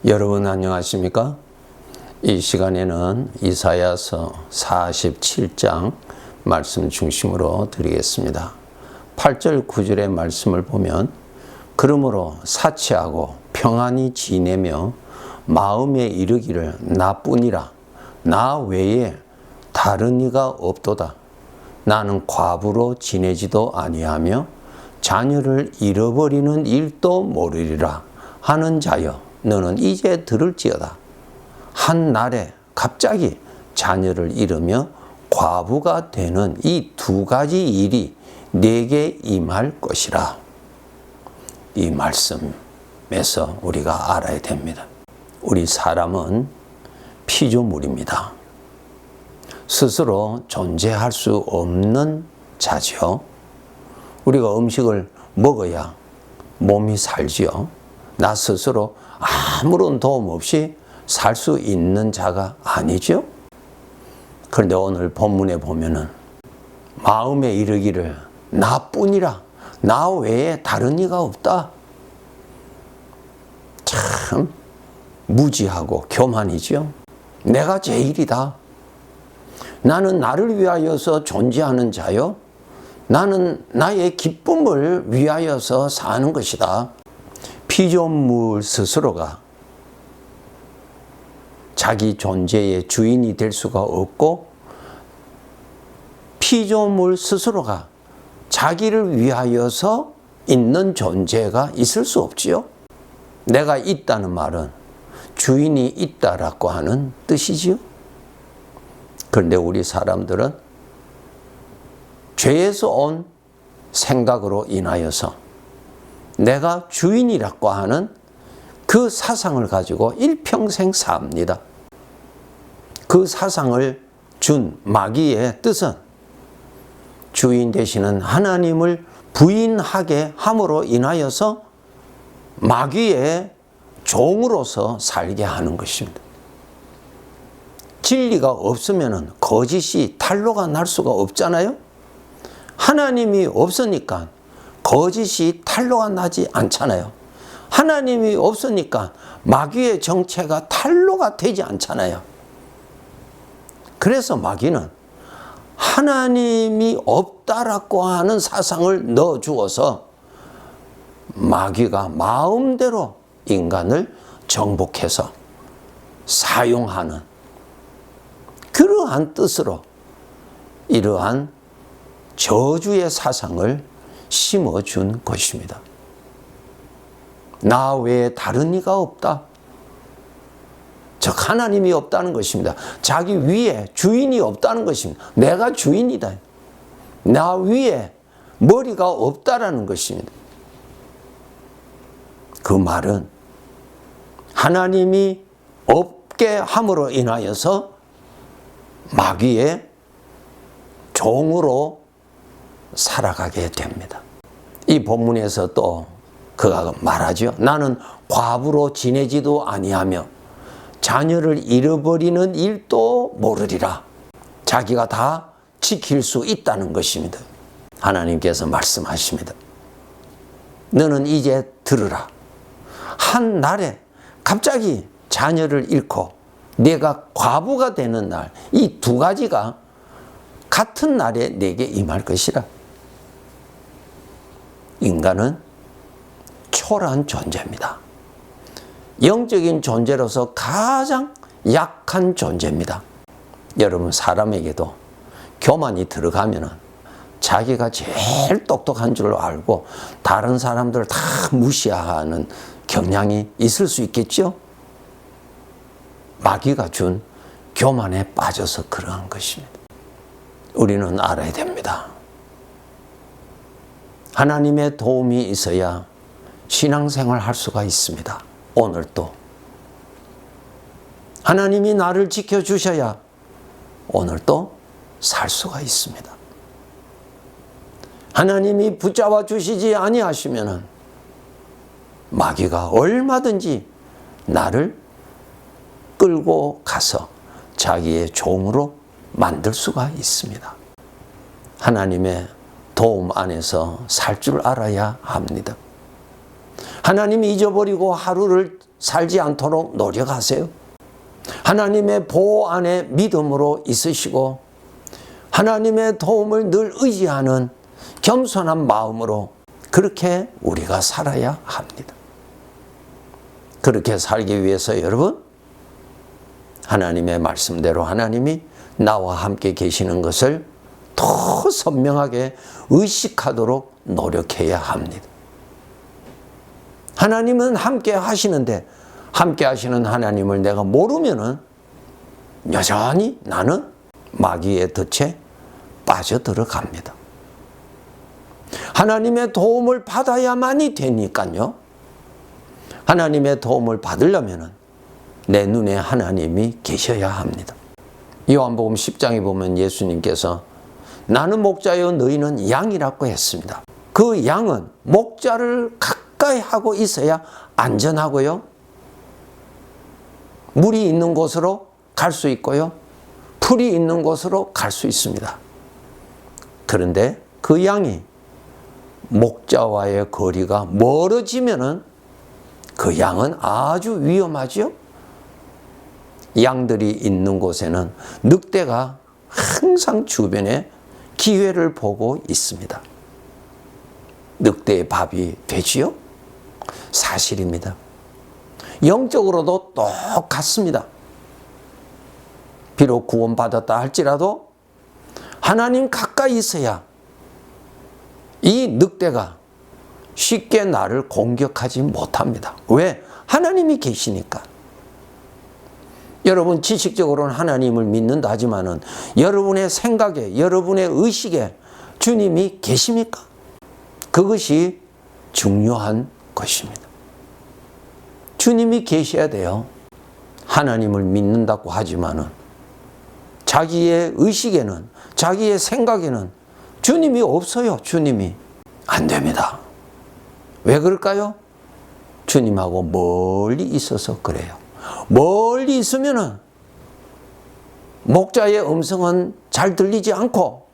여러분 안녕하십니까? 이 시간에는 이사야서 47장 말씀 중심으로 드리겠습니다. 8절 9절의 말씀을 보면 그러므로 사치하고 평안히 지내며 마음에 이르기를 나뿐이라 나 외에 다른 이가 없도다. 나는 과부로 지내지도 아니하며 자녀를 잃어버리는 일도 모르리라 하는 자여 너는 이제 들을지어다. 한 날에 갑자기 자녀를 잃으며 과부가 되는 이 두 가지 일이 내게 임할 것이라. 이 말씀에서 우리가 알아야 됩니다. 우리 사람은 피조물입니다. 스스로 존재할 수 없는 자죠. 우리가 음식을 먹어야 몸이 살지요. 나 스스로 아무런 도움 없이 살 수 있는 자가 아니죠. 그런데 오늘 본문에 보면은 마음에 이르기를 나뿐이라 나 외에 다른 이가 없다. 참 무지하고 교만이죠. 내가 제일이다. 나는 나를 위하여서 존재하는 자요. 나는 나의 기쁨을 위하여서 사는 것이다. 피조물 스스로가 자기 존재의 주인이 될 수가 없고 피조물 스스로가 자기를 위하여서 있는 존재가 있을 수 없지요. 내가 있다는 말은 주인이 있다라고 하는 뜻이지요. 그런데 우리 사람들은 죄에서 온 생각으로 인하여서 내가 주인이라고 하는 그 사상을 가지고 일평생 삽니다. 그 사상을 준 마귀의 뜻은 주인 되시는 하나님을 부인하게 함으로 인하여서 마귀의 종으로서 살게 하는 것입니다. 진리가 없으면 거짓이 탄로가 날 수가 없잖아요. 하나님이 없으니까 거짓이 탄로가 나지 않잖아요. 하나님이 없으니까 마귀의 정체가 탄로가 되지 않잖아요. 그래서 마귀는 하나님이 없다라고 하는 사상을 넣어주어서 마귀가 마음대로 인간을 정복해서 사용하는 그러한 뜻으로 이러한 저주의 사상을 심어준 것입니다. 나 외에 다른 이가 없다. 즉 하나님이 없다는 것입니다. 자기 위에 주인이 없다는 것입니다. 내가 주인이다. 나 위에 머리가 없다라는 것입니다. 그 말은 하나님이 없게 함으로 인하여서 마귀의 종으로 살아가게 됩니다. 이 본문에서 또 그가 말하죠. 나는 과부로 지내지도 아니하며 자녀를 잃어버리는 일도 모르리라. 자기가 다 지킬 수 있다는 것입니다. 하나님께서 말씀하십니다. 너는 이제 들으라. 한 날에 갑자기 자녀를 잃고 내가 과부가 되는 날, 이 두 가지가 같은 날에 내게 임할 것이라. 인간은 초라한 존재입니다. 영적인 존재로서 가장 약한 존재입니다. 여러분 사람에게도 교만이 들어가면 자기가 제일 똑똑한 줄 알고 다른 사람들을 다 무시하는 경향이 있을 수 있겠죠? 마귀가 준 교만에 빠져서 그러한 것입니다. 우리는 알아야 됩니다. 하나님의 도움이 있어야 신앙생활 할 수가 있습니다. 오늘도 하나님이 나를 지켜주셔야 오늘도 살 수가 있습니다. 하나님이 붙잡아 주시지 아니하시면 마귀가 얼마든지 나를 끌고 가서 자기의 종으로 만들 수가 있습니다. 하나님의 도움 안에서 살 줄 알아야 합니다. 하나님이 잊어버리고 하루를 살지 않도록 노력하세요. 하나님의 보호 안에 믿음으로 있으시고 하나님의 도움을 늘 의지하는 겸손한 마음으로 그렇게 우리가 살아야 합니다. 그렇게 살기 위해서 여러분, 하나님의 말씀대로 하나님이 나와 함께 계시는 것을 더 선명하게 의식하도록 노력해야 합니다. 하나님은 함께 하시는데 함께 하시는 하나님을 내가 모르면은 여전히 나는 마귀의 덫에 빠져들어갑니다. 하나님의 도움을 받아야만이 되니까요. 하나님의 도움을 받으려면은 내 눈에 하나님이 계셔야 합니다. 요한복음 10장에 보면 예수님께서 나는 목자요 너희는 양이라고 했습니다. 그 양은 목자를 가까이 하고 있어야 안전하고요. 물이 있는 곳으로 갈 수 있고요. 풀이 있는 곳으로 갈 수 있습니다. 그런데 그 양이 목자와의 거리가 멀어지면은 그 양은 아주 위험하지요. 양들이 있는 곳에는 늑대가 항상 주변에 기회를 보고 있습니다. 늑대의 밥이 되지요? 사실입니다. 영적으로도 똑같습니다. 비록 구원받았다 할지라도 하나님 가까이 있어야 이 늑대가 쉽게 나를 공격하지 못합니다. 왜? 하나님이 계시니까. 여러분 지식적으로는 하나님을 믿는다 하지만은 여러분의 생각에, 여러분의 의식에 주님이 계십니까? 그것이 중요한 것입니다. 주님이 계셔야 돼요. 하나님을 믿는다고 하지만은 자기의 의식에는, 자기의 생각에는 주님이 없어요. 주님이. 안 됩니다. 왜 그럴까요? 주님하고 멀리 있어서 그래요. 멀리 있으면은 목자의 음성은 잘 들리지 않고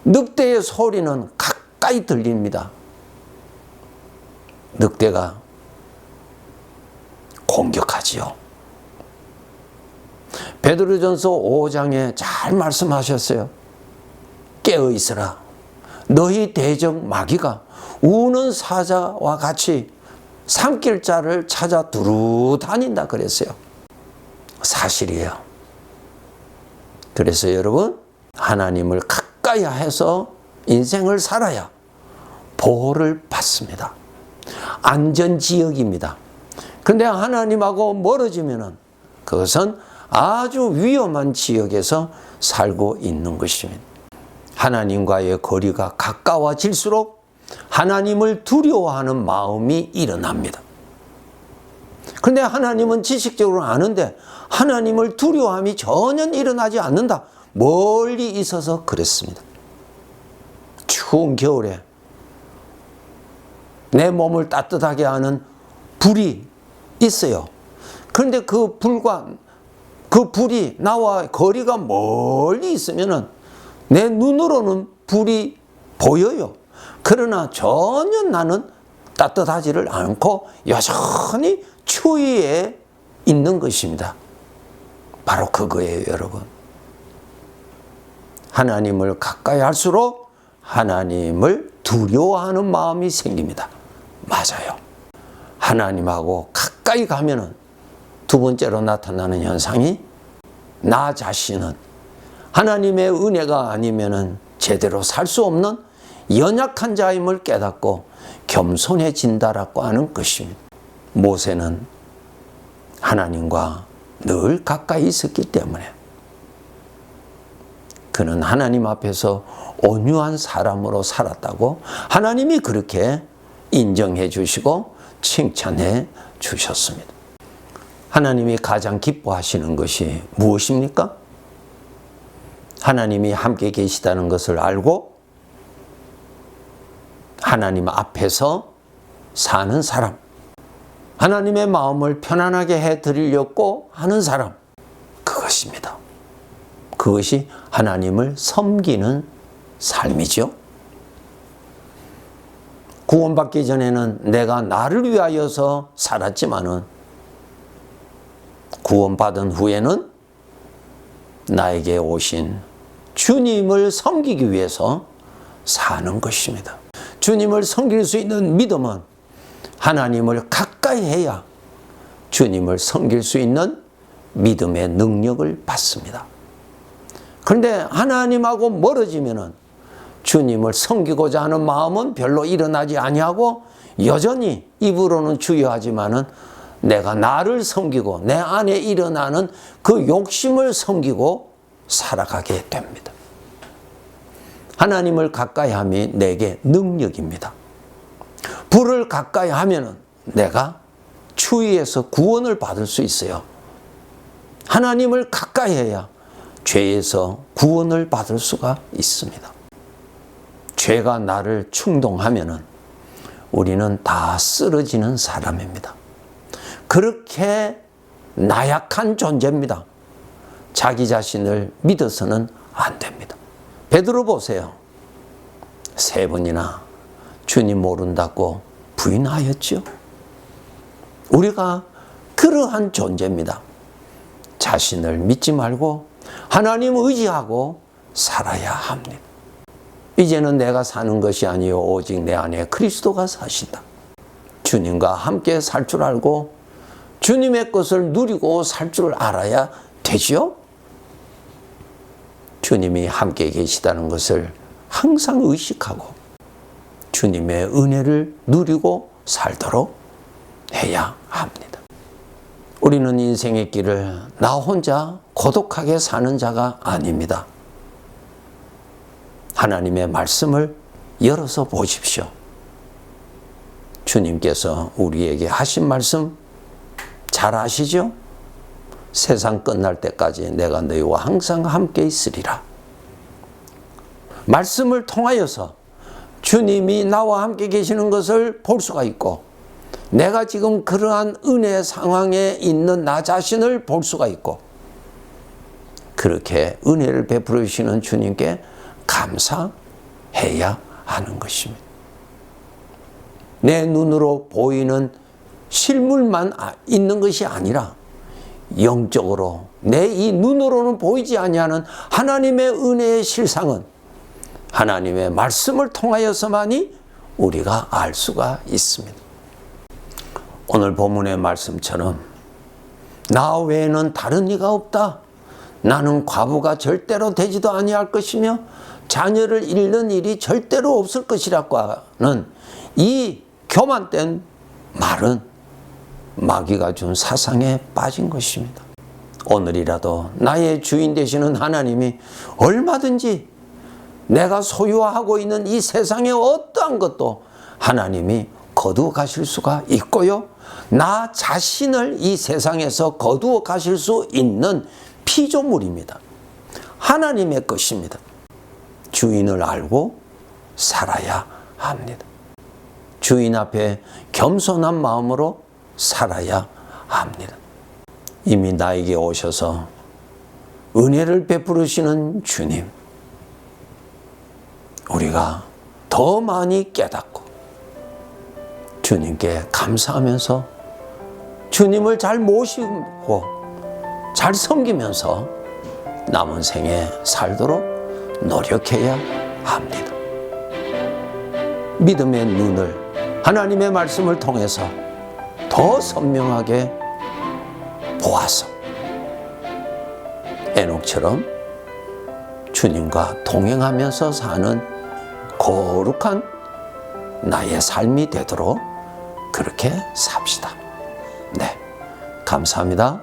늑대의 소리는 가까이 들립니다. 늑대가 공격하지요. 베드로전서 5장에 잘 말씀하셨어요. 깨어 있으라. 너희 대적 마귀가 우는 사자와 같이 삼킬 자를 찾아 두루 다닌다 그랬어요. 사실이에요. 그래서 여러분, 하나님을 가까이 해서 인생을 살아야 보호를 받습니다. 안전지역입니다. 그런데 하나님하고 멀어지면은 그것은 아주 위험한 지역에서 살고 있는 것입니다. 하나님과의 거리가 가까워질수록 하나님을 두려워하는 마음이 일어납니다. 그런데 하나님은 지식적으로 아는데 하나님을 두려워함이 전혀 일어나지 않는다. 멀리 있어서 그랬습니다. 추운 겨울에 내 몸을 따뜻하게 하는 불이 있어요. 그런데 그 불이 나와 거리가 멀리 있으면은 내 눈으로는 불이 보여요. 그러나 전혀 나는 따뜻하지를 않고 여전히 추위에 있는 것입니다. 바로 그거예요, 여러분. 하나님을 가까이 할수록 하나님을 두려워하는 마음이 생깁니다. 맞아요. 하나님하고 가까이 가면은 두 번째로 나타나는 현상이 나 자신은 하나님의 은혜가 아니면은 제대로 살 수 없는 연약한 자임을 깨닫고 겸손해진다라고 하는 것입니다. 모세는 하나님과 늘 가까이 있었기 때문에 그는 하나님 앞에서 온유한 사람으로 살았다고 하나님이 그렇게 인정해 주시고 칭찬해 주셨습니다. 하나님이 가장 기뻐하시는 것이 무엇입니까? 하나님이 함께 계시다는 것을 알고 하나님 앞에서 사는 사람, 하나님의 마음을 편안하게 해드리려고 하는 사람, 그것입니다. 그것이 하나님을 섬기는 삶이죠. 구원받기 전에는 내가 나를 위하여서 살았지만은 구원받은 후에는 나에게 오신 주님을 섬기기 위해서 사는 것입니다. 주님을 섬길 수 있는 믿음은 하나님을 가까이 해야 주님을 섬길 수 있는 믿음의 능력을 받습니다. 그런데 하나님하고 멀어지면은 주님을 섬기고자 하는 마음은 별로 일어나지 아니하고 여전히 입으로는 주여하지만은 내가 나를 섬기고 내 안에 일어나는 그 욕심을 섬기고 살아가게 됩니다. 하나님을 가까이 함이 내게 능력입니다. 불을 가까이 하면은 내가 추위에서 구원을 받을 수 있어요. 하나님을 가까이 해야 죄에서 구원을 받을 수가 있습니다. 죄가 나를 충동하면은 우리는 다 쓰러지는 사람입니다. 그렇게 나약한 존재입니다. 자기 자신을 믿어서는 안 됩니다. 베드로 보세요. 3번이나 주님 모른다고 부인하였죠. 우리가 그러한 존재입니다. 자신을 믿지 말고 하나님 의지하고 살아야 합니다. 이제는 내가 사는 것이 아니요 오직 내 안에 그리스도가 사신다. 주님과 함께 살 줄 알고 주님의 것을 누리고 살 줄 알아야 되지요. 주님이 함께 계시다는 것을 항상 의식하고 주님의 은혜를 누리고 살도록 해야 합니다. 우리는 인생의 길을 나 혼자 고독하게 사는 자가 아닙니다. 하나님의 말씀을 열어서 보십시오. 주님께서 우리에게 하신 말씀 잘 아시죠? 세상 끝날 때까지 내가 너희와 항상 함께 있으리라. 말씀을 통하여서 주님이 나와 함께 계시는 것을 볼 수가 있고 내가 지금 그러한 은혜 상황에 있는 나 자신을 볼 수가 있고 그렇게 은혜를 베풀어 주시는 주님께 감사해야 하는 것입니다. 내 눈으로 보이는 실물만 있는 것이 아니라 영적으로 내 이 눈으로는 보이지 아니하는 하나님의 은혜의 실상은 하나님의 말씀을 통하여서만이 우리가 알 수가 있습니다. 오늘 본문의 말씀처럼 나 외에는 다른 이가 없다. 나는 과부가 절대로 되지도 아니할 것이며 자녀를 잃는 일이 절대로 없을 것이라고 하는 이 교만된 말은 마귀가 준 사상에 빠진 것입니다. 오늘이라도 나의 주인 되시는 하나님이 얼마든지 내가 소유하고 있는 이 세상의 어떠한 것도 하나님이 거두어 가실 수가 있고요. 나 자신을 이 세상에서 거두어 가실 수 있는 피조물입니다. 하나님의 것입니다. 주인을 알고 살아야 합니다. 주인 앞에 겸손한 마음으로 살아야 합니다. 이미 나에게 오셔서 은혜를 베푸시는 주님, 우리가 더 많이 깨닫고 주님께 감사하면서 주님을 잘 모시고 잘 섬기면서 남은 생에 살도록 노력해야 합니다. 믿음의 눈을 하나님의 말씀을 통해서 더 선명하게 보아서 에녹처럼 주님과 동행하면서 사는 거룩한 나의 삶이 되도록 그렇게 삽시다. 네, 감사합니다.